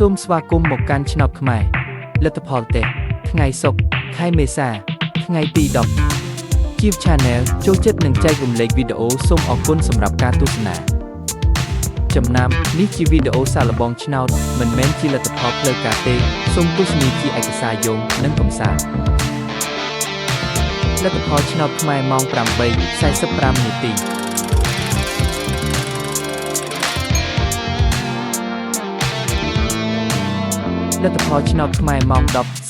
សូមស្វាគមន៍មកកាន់ឆ្នោតខ្មែរលទ្ធផលទេថ្ងៃសុក្រខែមេសាថ្ងៃទី10 Chief Channel ចូលចិត្តនិងចែករំលែកវីដេអូសូមអរគុណសម្រាប់ការទស្សនាចំណាំនេះជាវីដេអូសាកល្បងឆ្នោតមិនមែនជាលទ្ធផលផ្លូវការទេសូមទស្សនាជាឯកសារយោងនិងកំសាន្តលទ្ធផលឆ្នោតខ្មែរម៉ោង 8:45 នាទីលទ្ធផលឆ្នោតខ្មែរម៉ោង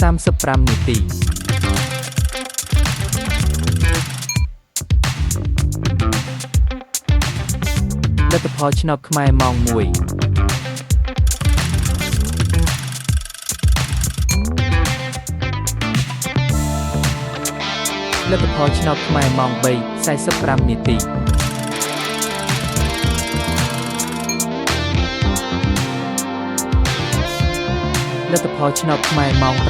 10:35 នាទីលទ្ធផលឆ្នោតខ្មែរម៉ោង 1 លទ្ធផលឆ្នោតខ្មែរម៉ោង 3:45 នាទីលទ្ធផលឆ្នោតខ្មែរម៉ោង 6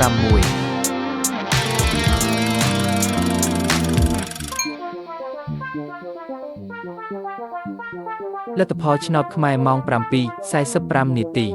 លទ្ធផលឆ្នោតខ្មែរម៉ោង 7:45 នាទី